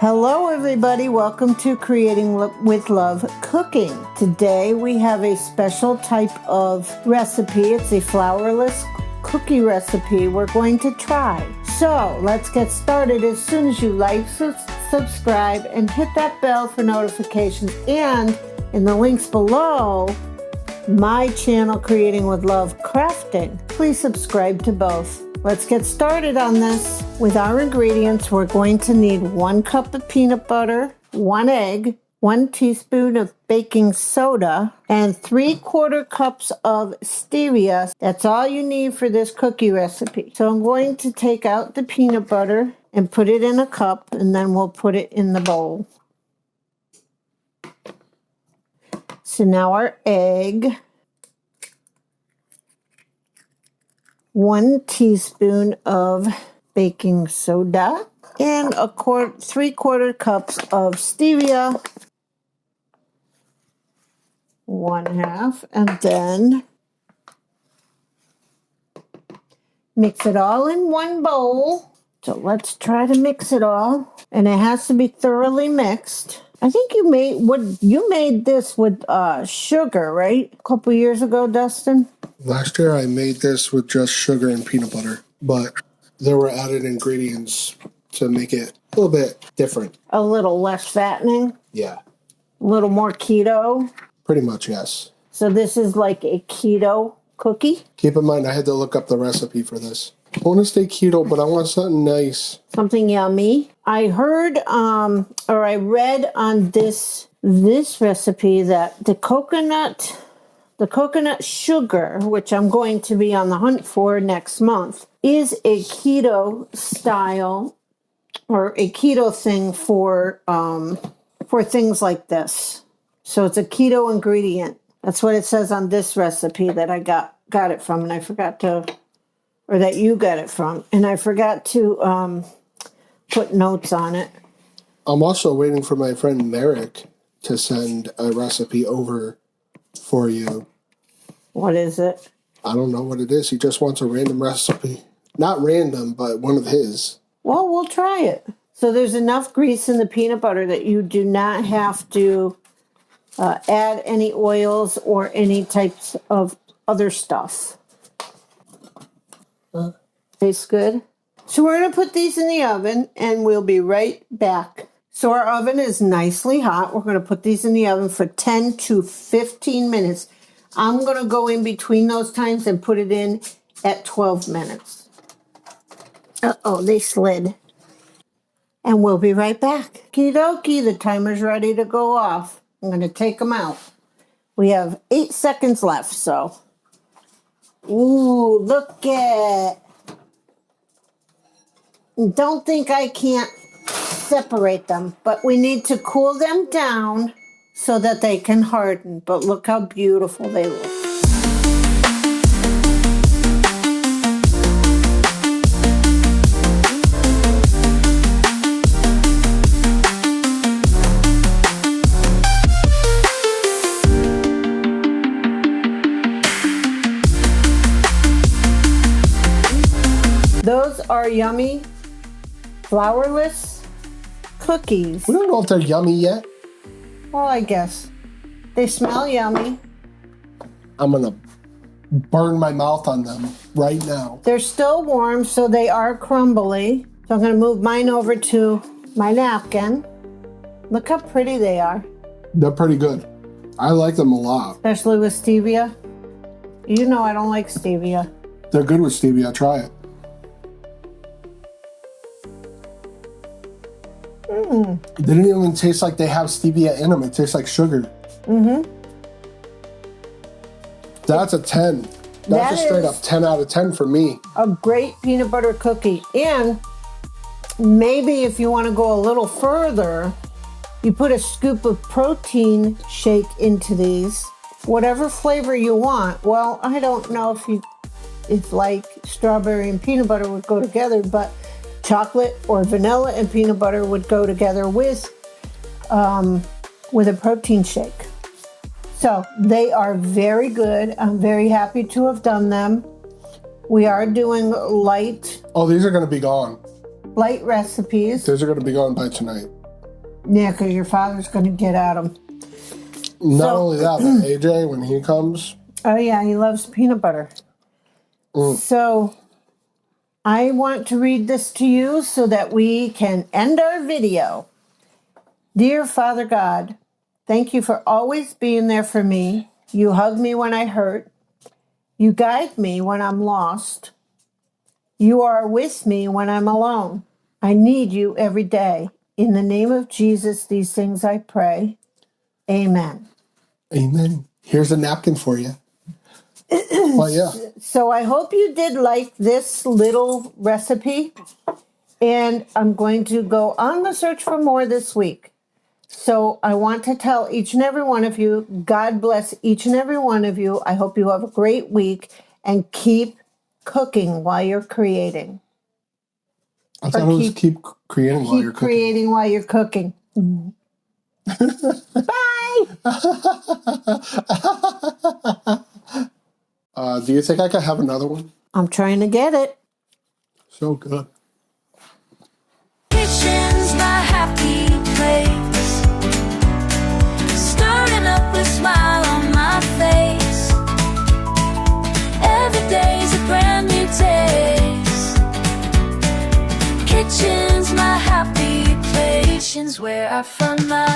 Hello everybody, welcome to Creating with Love Cooking. Today we have a special type of recipe. It's a flourless cookie recipe we're going to try. So let's get started. As soon as you like, subscribe, and hit that bell for notifications. And in the links below, my channel Creating with Love Crafting. Please subscribe to both. Let's get started on this. With our ingredients, we're going to need 1 cup of peanut butter, 1 egg, 1 teaspoon of baking soda, and 3/4 cups of stevia. That's all you need for this cookie recipe. So I'm going to take out the peanut butter and put it in a cup, and then we'll put it in the bowl. So now our egg, 1 teaspoon of baking soda, and 3/4 cups of stevia, 1/2, and then mix it all in one bowl. So let's try to mix it all, and it has to be thoroughly mixed. I think you made this with sugar, right? A couple years ago, Dustin? Last year I made this with just sugar and peanut butter, but there were added ingredients to make it a little bit different. A little less fattening? Yeah. A little more keto? Pretty much, yes. So this is like a keto cookie? Keep in mind, I had to look up the recipe for this. I want to stay keto, but I want something nice. Something yummy. I heard, or I read on this recipe that the coconut sugar, which I'm going to be on the hunt for next month, is a keto style or a keto thing for things like this. So it's a keto ingredient. That's what it says on this recipe that I got it from, and I forgot to, or that you got it from, and I forgot to put notes on it. I'm also waiting for my friend Merrick to send a recipe over for you. What is it? I don't know what it is. He just wants a random recipe. Not random, but one of his. Well, we'll try it. So there's enough grease in the peanut butter that you do not have to add any oils or any types of other stuff. Tastes good. So we're going to put these in the oven, and we'll be right back. So our oven is nicely hot. We're going to put these in the oven for 10 to 15 minutes. I'm going to go in between those times and put it in at 12 minutes. Uh-oh, they slid. And we'll be right back. Okie dokie, the timer's ready to go off. I'm going to take them out. We have 8 seconds left, so. Ooh, look at. Don't think I can't separate them, but we need to cool them down so that they can harden. But look how beautiful they look. Those are yummy, flourless cookies. We don't know if they're yummy yet. Well, I guess. They smell yummy. I'm going to burn my mouth on them right now. They're still warm, so they are crumbly. So I'm going to move mine over to my napkin. Look how pretty they are. They're pretty good. I like them a lot. Especially with stevia. You know I don't like stevia. They're good with stevia. Try it. They didn't even taste like they have stevia in them. It tastes like sugar. Mm-hmm. That's a 10. That's a straight up 10 out of 10 for me. A great peanut butter cookie. And maybe if you want to go a little further, you put a scoop of protein shake into these. Whatever flavor you want. Well, I don't know if like strawberry and peanut butter would go together, but chocolate or vanilla and peanut butter would go together with a protein shake. So they are very good. I'm very happy to have done them. We are doing light. Oh, these are going to be gone. Light recipes. These are going to be gone by tonight. Yeah, because your father's going to get at them. Not only that, but AJ, when he comes. Oh, yeah, he loves peanut butter. So I want to read this to you so that we can end our video. Dear Father God, thank you for always being there for me. You hug me when I hurt. You guide me when I'm lost. You are with me when I'm alone. I need you every day. In the name of Jesus, these things I pray. Amen. Amen. Here's a napkin for you. Well, yeah. So I hope you did like this little recipe. And I'm going to go on the search for more this week. So I want to tell each and every one of you, God bless each and every one of you. I hope you have a great week and keep cooking while you're creating. I thought it was keep creating while you're cooking. Keep creating while you're cooking. Bye! Do you think I could have another one? I'm trying to get it. So good. Kitchen's my happy place. Starting up with a smile on my face. Every day's a brand new taste. Kitchen's my happy place. Kitchen's where I find my